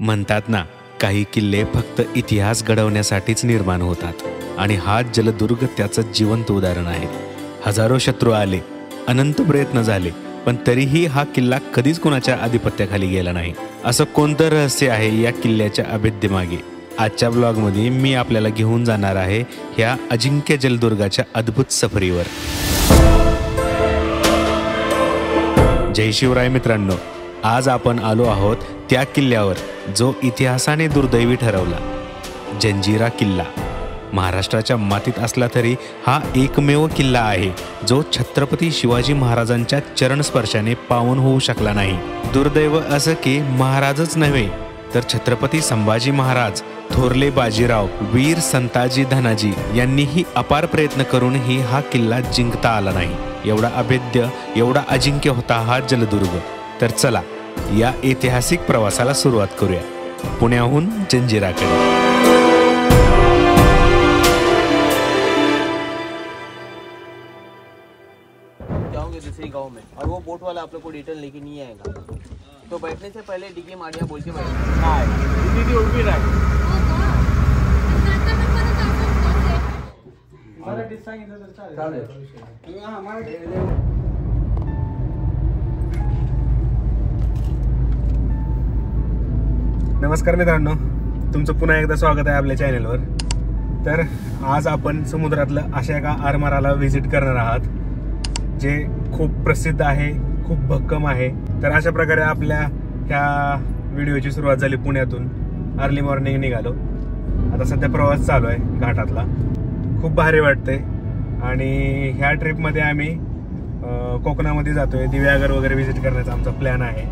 म्हणतात ना, काही किल्ले फक्त इतिहास घडवण्यासाठीच निर्माण होतात आणि हा जलदुर्ग त्याचं जिवंत उदाहरण आहे. हजारो शत्रू आले, अनंत प्रयत्न झाले, पण तरीही हा किल्ला कधीच कुणाच्या आधिपत्याखाली गेला नाही. असं कोणतं रहस्य आहे या किल्ल्याच्या अभेद्यमागे? आजच्या ब्लॉगमध्ये मी आपल्याला घेऊन जाणार आहे ह्या अजिंक्य जलदुर्गाच्या अद्भुत सफरीवर. जय शिवराय मित्रांनो, आज आपण आलो आहोत त्या किल्ल्यावर जो इतिहासाने दुर्दैवी ठरवला. जंजिरा किल्ला महाराष्ट्राच्या मातीत असला तरी हा एकमेव किल्ला आहे जो छत्रपती शिवाजी महाराजांच्या चरणस्पर्शाने पावन होऊ शकला नाही. दुर्दैव असं की महाराजच नव्हे तर छत्रपती संभाजी महाराज, थोरले बाजीराव, वीर संताजी धनाजी यांनीही अपार प्रयत्न करूनही हा किल्ला जिंकता आला नाही. एवढा अभेद्य, एवढा अजिंक्य होता हा जलदुर्ग. तर चला या ऐतिहासिक प्रवासाला सुरुवात करूया, पुण्याहून जंजिराकडे. जाओगे दूसरी गांव में और वो बोट वाला आप लोग को डिटेल लेके नहीं आएगा, तो बैठने से पहले डिग्गी मारिया बोल के बैठना. दीदी उठ भी रहा है. नमस्कार मित्रांनो, तुमचं पुन्हा एकदा स्वागत आहे आपल्या चॅनलवर. तर आज आपण समुद्रातलं अशा एका आरमाराला व्हिजिट करणार आहात जे खूप प्रसिद्ध आहे, खूप भक्कम आहे. तर अशा प्रकारे आपल्या ह्या व्हिडिओची सुरुवात झाली पुण्यातून. अर्ली मॉर्निंग निघालो. आता सध्या प्रवास चालू आहे घाटातला. खूप भारी वाटते आणि ह्या ट्रिपमध्ये आम्ही कोकणामध्ये जातोय. दिव्यागर वगैरे व्हिजिट करण्याचा आमचा प्लॅन आहे.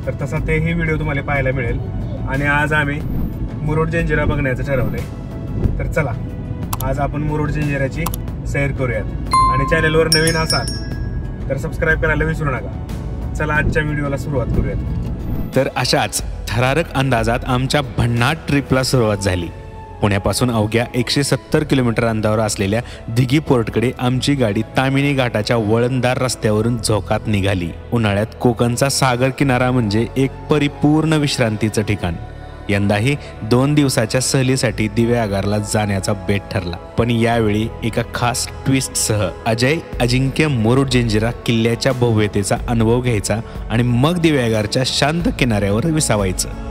तर तसा तेही व्हिडिओ तुम्हाला पाहायला मिळेल. आणि आज आम्ही मुरुड जंजिरा बघण्याचं ठरवलंय. तर चला आज आपण मुरुड जंजिराची सैर करूयात. आणि चॅनलवर नवीन असाल तर सबस्क्राईब करायला विसरू नका. चला आजच्या व्हिडिओला सुरुवात करूयात. तर अशाच थरारक अंदाजात आमच्या भन्नाट ट्रिपला सुरुवात झाली. पुण्यापासून अवघ्या 170 किलोमीटर अंतरावर असलेल्या दिघी पोर्टकडे आमची गाडी तामिनी घाटाच्या वळणदार रस्त्यावरून झोकात निघाली. उन्हाळ्यात कोकणचा सागर किनारा म्हणजे एक परिपूर्ण विश्रांतीचं ठिकाण. यंदाही 2 दिवसाच्या सहलीसाठी दिव्यागारला जाण्याचा बेत ठरला. पण यावेळी एका खास ट्विस्टसह अजय अजिंक्य मुरुड जंजिरा किल्ल्याच्या भव्यतेचा अनुभव घ्यायचा आणि मग दिव्यागारच्या शांत किनाऱ्यावर विसावायचं.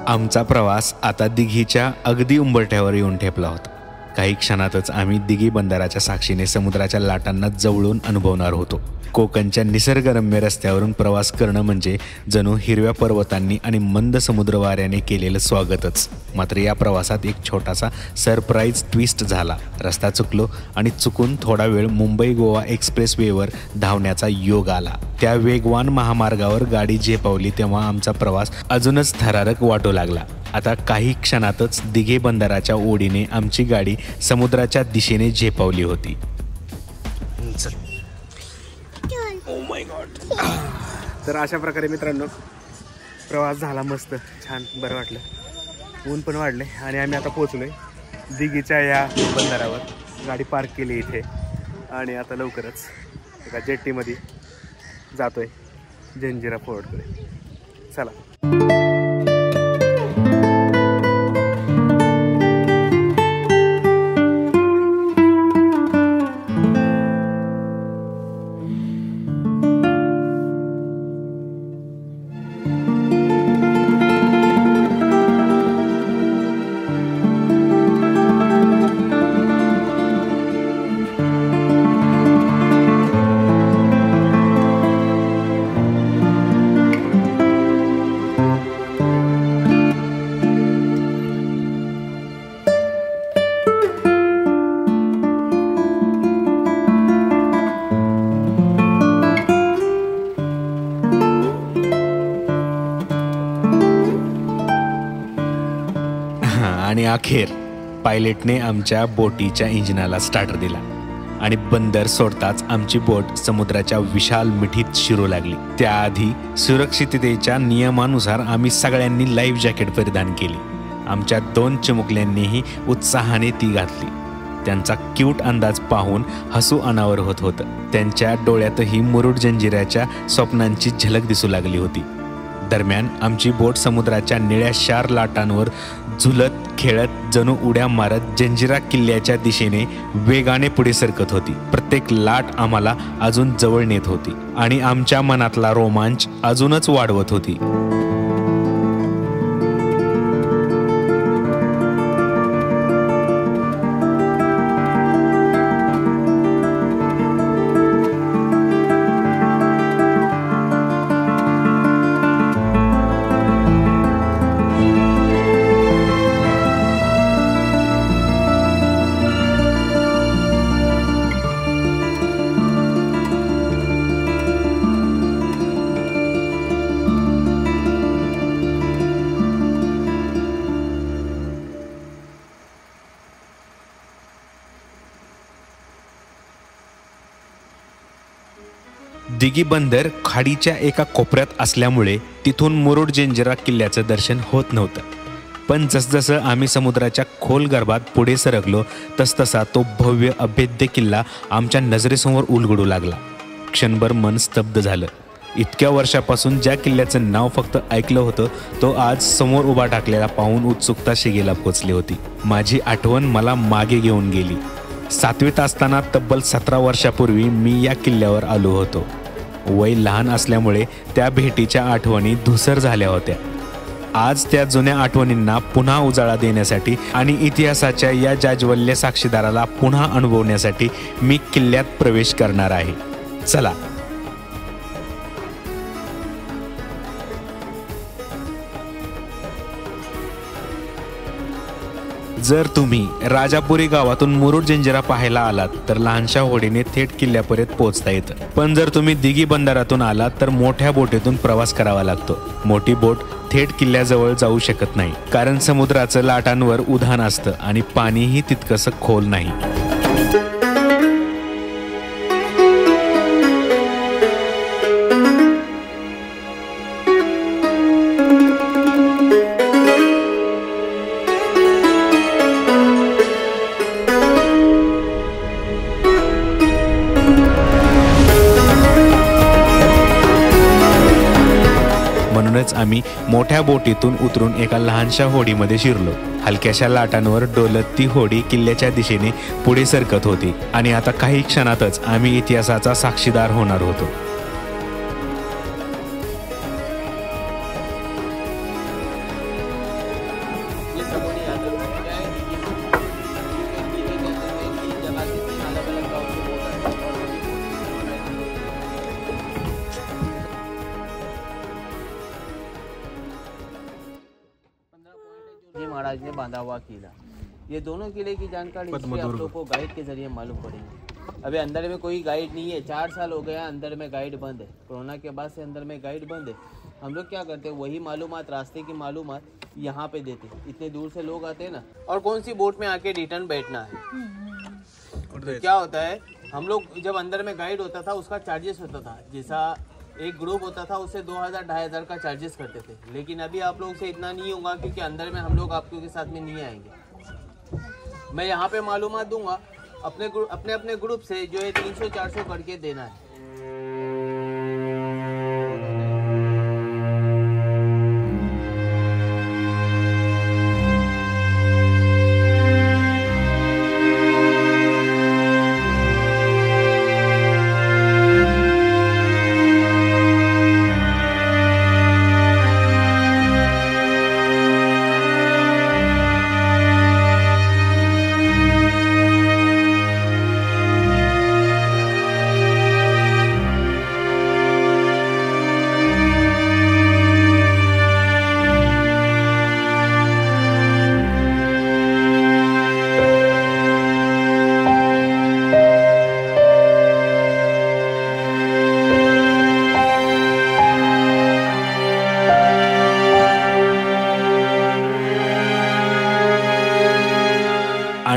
आमचा प्रवास आता दिघीच्या अगदी उंबरठ्यावर येऊन ठेपला होता. काही क्षणातच आम्ही दिघी बंदराच्या साक्षीने समुद्राच्या लाटांना जवळून अनुभवणार होतो. कोकणच्या निसर्गरम्य रस्त्यावरून प्रवास करणं म्हणजे जणू हिरव्या पर्वतांनी आणि मंद समुद्र वाऱ्याने केलेलं स्वागतच. मात्र या प्रवासात एक छोटासा सरप्राईज ट्विस्ट झाला. रस्ता चुकलो आणि चुकून थोडा वेळ मुंबई गोवा एक्सप्रेस वेवर धावण्याचा योग आला. त्या वेगवान महामार्गावर गाडी झेपावली तेव्हा आमचा प्रवास अजूनच थरारक वाटू लागला. आता काही क्षणातच दिघे बंदराच्या ओढीने आमची गाडी समुद्राच्या दिशेने झेपावली होती. तर अशा प्रकारे मित्रांनो प्रवास झाला. मस्त छान बरं वाटलं. ऊन पण वाढले आणि आम्ही आता पोहोचलोय दिघीच्या या बंदरावर. गाडी पार्क केली इथे आणि आता लवकरच एका जेट्टीमध्ये जातोय जंजिरा पोर्टकडे. चला. अखेर पायलटने आमच्या बोटीच्या इंजिनाला स्टार्टर दिला आणि बंदर सोडताच आमची बोट समुद्राच्या विशाल मिठीत शिरू लागली. त्याआधी सुरक्षिततेच्या नियमानुसार आम्ही सगळ्यांनी लाईफ जॅकेट परिधान केली. आमच्या 2 चिमुकल्यांनीही उत्साहाने ती घातली. त्यांचा क्यूट अंदाज पाहून हसू अनावर होत होतं. त्यांच्या डोळ्यातही मुरुड जंजिऱ्याच्या स्वप्नांची झलक दिसू लागली होती. दरम्यान आमची बोट समुद्राच्या निळ्या शार लाटांवर झुलत खेळत जणू उड्या मारत जंजिरा किल्ल्याच्या दिशेने वेगाने पुढे सरकत होती. प्रत्येक लाट आम्हाला अजून जवळ नेत होती आणि आमच्या मनातला रोमांच अजूनच वाढवत होती. दिघी बंदर खाडीच्या एका कोपऱ्यात असल्यामुळे तिथून मुरुड जंजिरा किल्ल्याचं दर्शन होत नव्हतं. पण जसजसं आम्ही समुद्राच्या खोल गर्भात पुढे सरकलो तसतसा तो भव्य अभेद्य किल्ला आमच्या नजरेसमोर उलगडू लागला. क्षणभर मन स्तब्ध झालं. इतक्या वर्षापासून ज्या किल्ल्याचं नाव फक्त ऐकलं होतं तो आज समोर उभा टाकलेला पाहून उत्सुकता शिगेला पोचली होती. माझी आठवण मला मागे घेऊन गेली. 7वीत असताना तब्बल 17 वर्षापूर्वी मी या किल्ल्यावर आलो होतो. वय लहान असल्यामुळे त्या भेटीच्या आठवणी धुसर झाल्या होत्या. आज त्या जुन्या आठवणींना पुन्हा उजाळा देण्यासाठी आणि इतिहासाच्या या जाज्वल्य साक्षीदाराला पुन्हा अनुभवण्यासाठी मी किल्ल्यात प्रवेश करणार आहे. चला. जर तुम्ही राजापुरी गावातून मुरुड जंजिरा पाहायला आलात तर लहानशा होडीने थेट किल्ल्यापर्यंत पोहोचता येतं. पण जर तुम्ही दिघी बंदरातून आलात तर मोठ्या बोटीतून प्रवास करावा लागतो. मोठी बोट थेट किल्ल्याजवळ जाऊ शकत नाही कारण समुद्राचं लाटांवर उधाण असतं आणि पाणीही तितकंसं खोल नाही. म्हणूनच आम्ही मोठ्या बोटीतून उतरून एका लहानशा होडीमध्ये शिरलो. हलक्याशा लाटांवर डोलत ती होडी किल्ल्याच्या दिशेने पुढे सरकत होती आणि आता काही क्षणातच आम्ही इतिहासाचा साक्षीदार होणार होतो. महाराज ने बांधा हुआ किला, ये दोनों किले की जानकारी आप लोगों को गाइड के जरिए मालूम पड़ेगी. अभी अंदर में कोई गाइड नहीं है. 4 साल हो गया अंदर में गाइड बंद है. कोरोना के बाद से अंदर में गाइड बंद है. हम लोग क्या करते हैं वही मालूमात, रास्ते की मालूमात यहाँ पे देते. इतने दूर से लोग आते हैं ना, और कौन सी बोट में आके रिटर्न बैठना है. तो क्या होता है, हम लोग जब अंदर में गाइड होता था उसका चार्जेस होता था. जैसा एक ग्रुप होता था उससे 2000-2500 का चार्जेस करते थे. लेकिन अभी आप लोग से इतना नहीं होगा क्योंकि अंदर में हम लोग आपके के साथ में नहीं आएंगे. मैं यहाँ पे मालूमात दूंगा. अपने ग्रुप से जो है 300-400 करके देना है.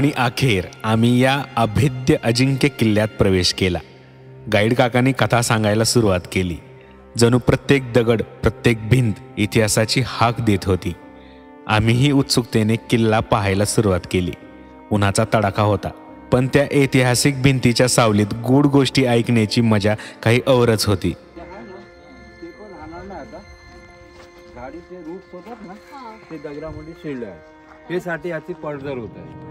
आणि अखेर आम्ही या अभेद्य अजिंक्य किल्ल्यात प्रवेश केला. गाईड काकांनी कथा सांगायला सुरुवात केली. जणू प्रत्येक दगड, प्रत्येक भिंत इतिहासाची हाक देत होती. आम्हीही उत्सुकतेने किल्ला पाहायला सुरुवात केली. उन्हाचा तडाखा होता, पण त्या ऐतिहासिक भिंतीच्या सावलीत गूढ गोष्टी ऐकण्याची मजा काही औरच होती. गाडीचे रूट्स होतात ना, ते दगडामध्ये शिरले आहे. हे साठी याची पडझड होत आहे.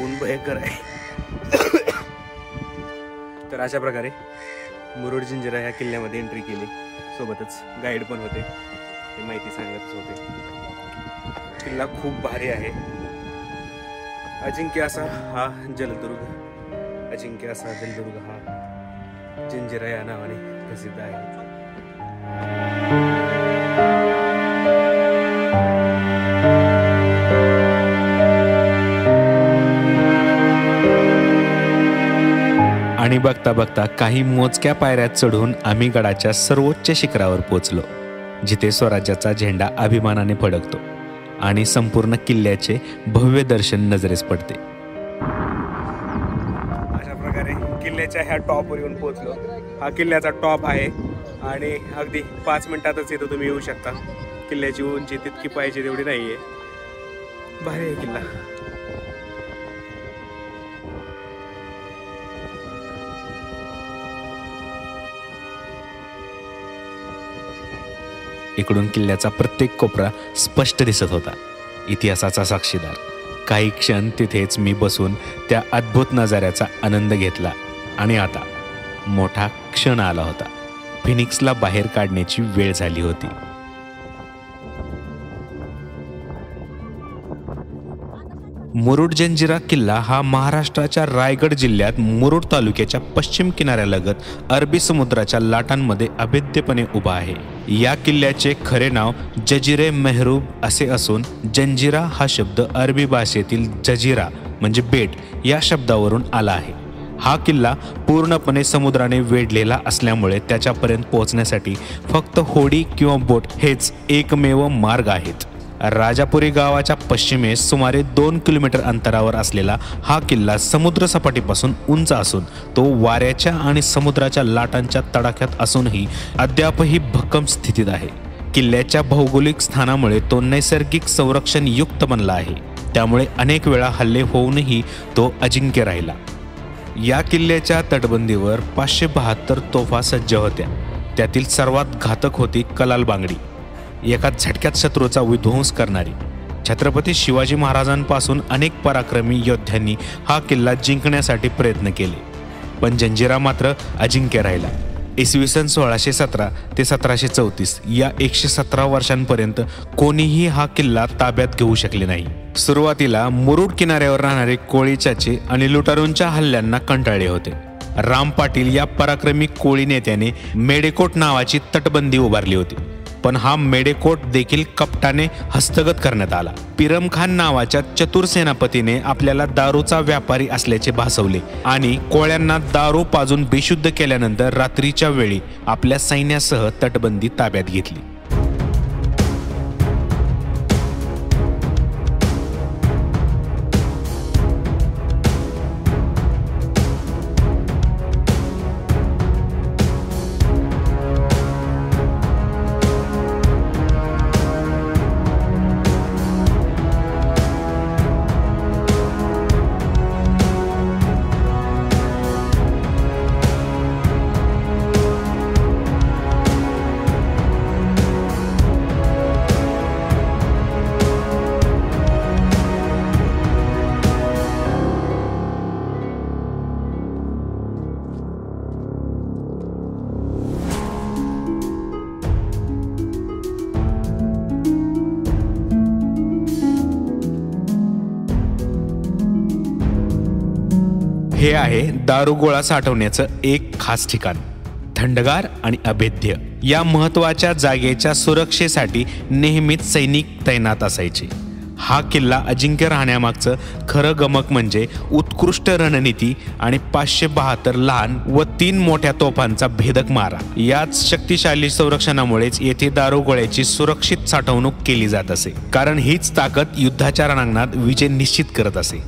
ऊन भयंकर आहे. तर अशा प्रकारे मुरुड जंजिरा ह्या किल्ल्यामध्ये एंट्री केली. सोबतच गाईड पण होते, ते माहिती सांगतच होते. किल्ला खूप भारी आहे. अजिंक्य असा हा जलदुर्ग, अजिंक्य असा जलदुर्ग हा जंजिरा या नावाने प्रसिद्ध आहे. आणि बघता बघता काही मोजक्या पायऱ्यात चढून आम्ही गडाच्या सर्वोच्च शिखरावर पोचलो, जिथे स्वराज्याचा झेंडा अभिमानाने फडकतो आणि संपूर्ण किल्ल्याचे भव्य दर्शन नजरेस पडते. अशा प्रकारे किल्ल्याच्या ह्या टॉपवर येऊन पोहोचलो. हा किल्ल्याचा टॉप आहे आणि अगदी 5 मिनिटातच इथं तुम्ही येऊ शकता. किल्ल्याची उंची तितकी पाहिजे तेवढी नाहीये. भारी आहे किल्ला. इकडून किल्ल्याचा प्रत्येक कोपरा स्पष्ट दिसत होता, इतिहासाचा साक्षीदार. काही क्षण तिथेच मी बसून त्या अद्भुत नजाऱ्याचा आनंद घेतला. आणि आता मोठा क्षण आला होता. फिनिक्सला बाहेर काढण्याची वेळ झाली होती. मुरुड जंजिरा किल्ला हा महाराष्ट्राच्या रायगड जिल्ह्यात मुरुड तालुक्याच्या पश्चिम किनाऱ्यालगत अरबी समुद्राच्या लाटांमध्ये अभेद्यपणे उभा आहे. या किल्ल्याचे खरे नाव जजिरे मेहरूब असे असून जंजिरा हा शब्द अरबी भाषेतील जजिरा म्हणजे बेट या शब्दावरून आला आहे. हा किल्ला पूर्णपणे समुद्राने वेढलेला असल्यामुळे त्याच्यापर्यंत पोहोचण्यासाठी फक्त होडी किंवा बोट हेच एकमेव मार्ग आहेत. राजापुरी गावाच्या पश्चिमेस सुमारे 2 किलोमीटर अंतरावर असलेला हा किल्ला समुद्र सपाटीपासून उंच असून तो वाऱ्याच्या आणि समुद्राच्या लाटांच्या तडाख्यात असूनही अद्यापही भक्कम स्थितीत आहे. किल्ल्याच्या भौगोलिक स्थानामुळे तो नैसर्गिक संरक्षण युक्त बनला आहे. त्यामुळे अनेक वेळा हल्ले होऊनही तो अजिंक्य राहिला. या किल्ल्याच्या तटबंदीवर 572 तोफा सज्ज होत्या. त्यातील सर्वात घातक होती कलाल बांगडी, एका झटक्यात शत्रूचा विध्वंस करणारी. छत्रपती शिवाजी महाराजांपासून अनेक पराक्रमी योद्ध्यांनी हा किल्ला जिंकण्यासाठी प्रयत्न केले, पण जंजिरा मात्र अजिंक्य राहिला. इसवी सन 1617 ते 1734 या 117 वर्षांपर्यंत कोणीही हा किल्ला ताब्यात घेऊ शकले नाही. सुरुवातीला मुरुड किनाऱ्यावर राहणारे कोळी चाचे आणि लुटारूंच्या हल्ल्यांना कंटाळले होते. राम पाटील या पराक्रमी कोळी नेत्याने मेडेकोट नावाची तटबंदी उभारली होती, पण हा मेडेकोट देखील कपटाने हस्तगत करण्यात आला. पिरम खान नावाच्या चतुर सेनापतीने आपल्याला दारूचा व्यापारी असल्याचे भासवले आणि कोळ्यांना दारू पाजून बेशुद्ध केल्यानंतर रात्रीच्या वेळी आपल्या सैन्यासह तटबंदी ताब्यात घेतली. हे आहे दारुगोळा साठवण्याचं एक खास ठिकाण, थंडगार आणि अभेद्य. या महत्त्वाच्या जागेच्या सुरक्षेसाठी नेहमीच सैनिक तैनात असायचे. हा किल्ला अजिंक्य राहण्यामागचं खरं गमक म्हणजे उत्कृष्ट रणनीती आणि 572 लहान व 3 मोठ्या तोफांचा भेदक मारा. याच शक्तिशाली संरक्षणामुळेच येथे दारुगोळ्याची सुरक्षित साठवणूक केली जात असे, कारण हीच ताकद युद्धाच्या रणांगणात विजय निश्चित करत असे.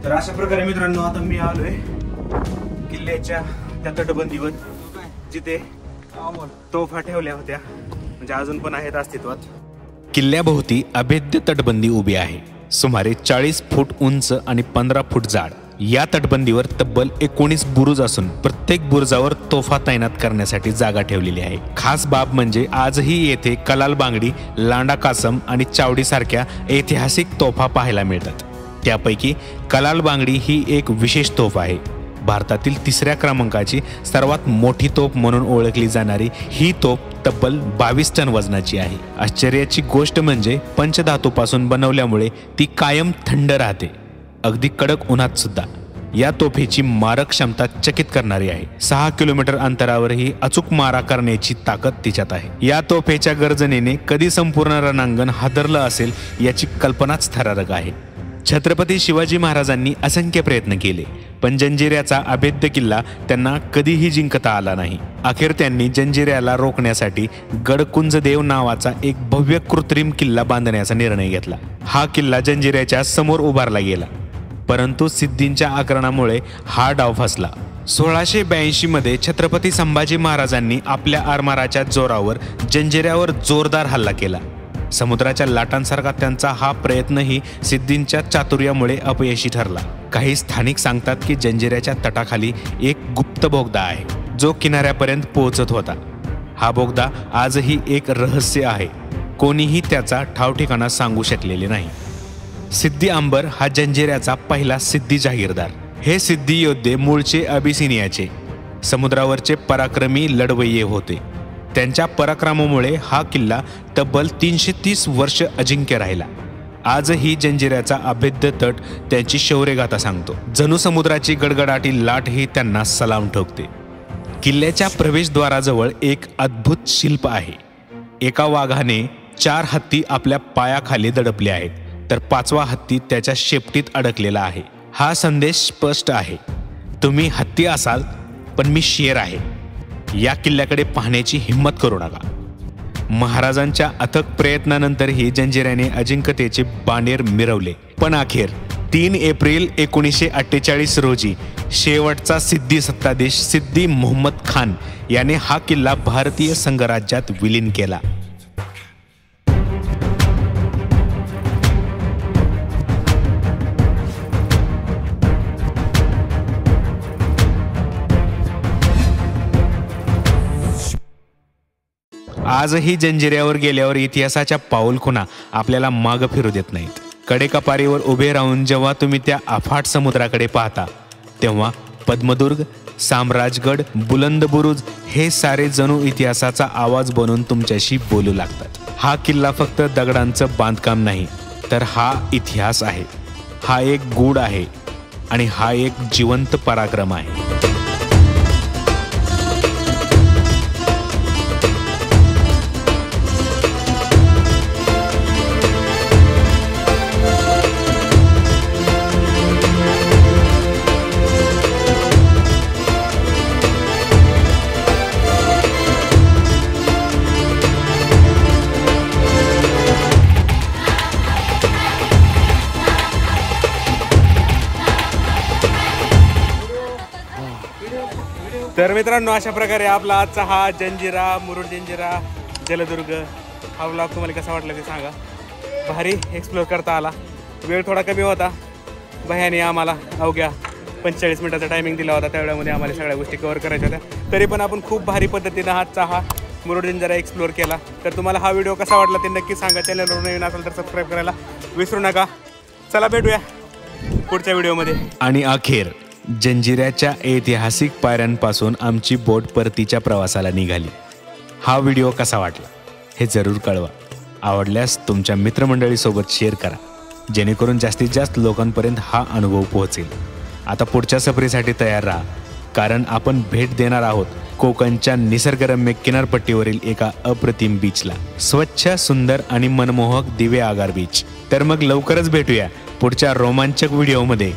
तर अशा प्रकारे मित्रांनो आता मी आलोय किल्ल्याच्या त्या तटबंदीवर, जिथे तोफा ठेवल्या होत्या, म्हणजे अजून पण आहेत अस्तित्वात. किल्ल्याभोवती अभेद्य तटबंदी उभी आहे, सुमारे 40 फूट उंच आणि 15 फूट जाड. या तटबंदीवर तब्बल 19 बुरुज असून प्रत्येक बुरुजावर तोफा तैनात करण्यासाठी जागा ठेवलेली आहे. खास बाब म्हणजे आजही येथे कलाल बांगडी, लांडा कासम आणि चावडी सारख्या ऐतिहासिक तोफा पाहायला मिळतात. त्यापैकी कलाल बांगडी ही एक विशेष तोफ आहे. भारतातील 3ऱ्या क्रमांकाची सर्वात मोठी तोफ म्हणून ओळखली जाणारी ही तोफ तब्बल 22 टन वजनाची आहे. आश्चर्याची गोष्ट म्हणजे पंचधातूपासून बनवल्यामुळे ती कायम थंड राहते, अगदी कडक उन्हात सुद्धा. या तोफेची मारक क्षमता चकित करणारी आहे. 6 किलोमीटर अंतरावरही अचूक मारा करण्याची ताकद तिच्यात आहे. या तोफेच्या गर्जनेने कधी संपूर्ण रणांगण हादरलं असेल याची कल्पनाच थरारक आहे. छत्रपती शिवाजी महाराजांनी असंख्य प्रयत्न केले, पण जंजिऱ्याचा अभेद्य किल्ला त्यांना कधीही जिंकता आला नाही. अखेर त्यांनी जंजिऱ्याला रोखण्यासाठी गडकुंजदेव नावाचा एक भव्य कृत्रिम किल्ला बांधण्याचा निर्णय घेतला. हा किल्ला जंजिऱ्याच्या समोर उभारला गेला, परंतु सिद्धींच्या आक्रमणामुळे हा डाव फसला. 1682 मध्ये छत्रपती संभाजी महाराजांनी आपल्या आरमाराच्या जोरावर जंजिऱ्यावर जोरदार हल्ला केला. समुद्राच्या लाटांसारखा त्यांचा हा प्रयत्नही सिद्धींच्या चातुर्यामुळे अपयशी ठरला. काही स्थानिक सांगतात की जंजिऱ्याच्या तटाखाली एक गुप्त बोगदा आहे, जो किनाऱ्यापर्यंत पोहोचत होता. हा बोगदा आजही एक रहस्य आहे, कोणीही त्याचा ठावठिकाणा सांगू शकलेले नाही. सिद्दी अंबर हा जंजिऱ्याचा पहिला सिद्धी जागीरदार. हे सिद्धी योद्धे मूळचे अबिसिनियाचे, समुद्रावरचे पराक्रमी लढवय्ये होते. त्यांच्या पराक्रमामुळे हा किल्ला तब्बल 330 वर्ष अजिंक्य राहिला. आजही जंजिऱ्याचा अभेद्य तट त्यांची शौर्यगाथा सांगतो. जणू समुद्राची गडगडाटी लाट ही त्यांना सलाम ठोकते. किल्ल्याच्या प्रवेशद्वाराजवळ एक अद्भुत शिल्प आहे. एका वाघाने 4 हत्ती आपल्या पायाखाली दडपले आहेत, तर 5वा हत्ती त्याच्या शेपटीत अडकलेला आहे. हा संदेश स्पष्ट आहे, तुम्ही हत्ती असाल पण मी शेर आहे. या किल्ल्याकडे पाहण्याची हिंमत करू नका. महाराजांच्या अथक प्रयत्नानंतरही जंजिऱ्याने अजिंक्यतेचे बाणेर मिरवले, पण अखेर 3 एप्रिल 1948 रोजी शेवटचा सिद्धी सत्ताधीश सिद्दी मोहम्मद खान याने हा किल्ला भारतीय संघराज्यात विलीन केला. आजही जंजिऱ्यावर गेल्यावर इतिहासाच्या पाऊलखुणा आपल्याला मागं फिरू देत नाहीत. कडेकपारीवर उभे राहून जेव्हा तुम्ही त्या अफाट समुद्राकडे पाहता, तेव्हा पद्मदुर्ग, साम्राजगड, बुलंद बुरुज हे सारे जणू इतिहासाचा आवाज बनून तुमच्याशी बोलू लागतात. हा किल्ला फक्त दगडांचं बांधकाम नाही, तर हा इतिहास आहे, हा एक गूढ आहे आणि हा एक जिवंत पराक्रम आहे. तर मित्रांनो, अशा प्रकारे आपला आजचा हा जंजिरा, मुरुड जंजिरा, जलदुर्ग हा व्लॉग तुम्हाला कसा वाटला ते सांगा. भारी एक्सप्लोअर करता आला. वेळ थोडा कमी होता, भयाने आम्हाला अवघ्या 45 मिनिटाचा टायमिंग दिला होता. त्यावेळेमध्ये आम्हाला सगळ्या गोष्टी कव्हर करायच्या होत्या. तरी पण आपण खूप भारी पद्धतीनं आजचा हा मुरुड जंजिरा एक्सप्लोअर केला. तर तुम्हाला हा व्हिडिओ कसा वाटला ते नक्की सांगा. चॅनलवर नवीन असेल तर सबस्क्राईब करायला विसरू नका. चला भेटूया पुढच्या व्हिडिओमध्ये. आणि अखेर जंजिऱ्याच्या ऐतिहासिक पायऱ्यांपासून आमची बोट परतीच्या प्रवासाला निघाली. हा व्हिडिओ कसा वाटला हे जरूर कळवा. आवडल्यास तुमच्या मित्रमंडळीसोबत शेअर करा, जेणेकरून जास्तीत जास्त लोकांपर्यंत हा अनुभव पोहोचेल. आता पुढच्या सफरीसाठी तयार राहा, कारण आपण भेट देणार आहोत कोकणच्या निसर्गरम्य किनारपट्टीवरील एका अप्रतिम बीचला. स्वच्छ, सुंदर आणि मनमोहक दिवे आगार बीच. तर मग लवकरच भेटूया पुढच्या रोमांचक व्हिडिओमध्ये.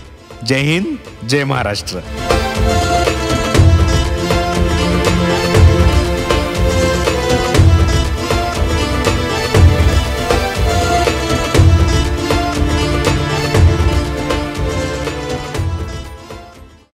जय हिंद, जय महाराष्ट्र.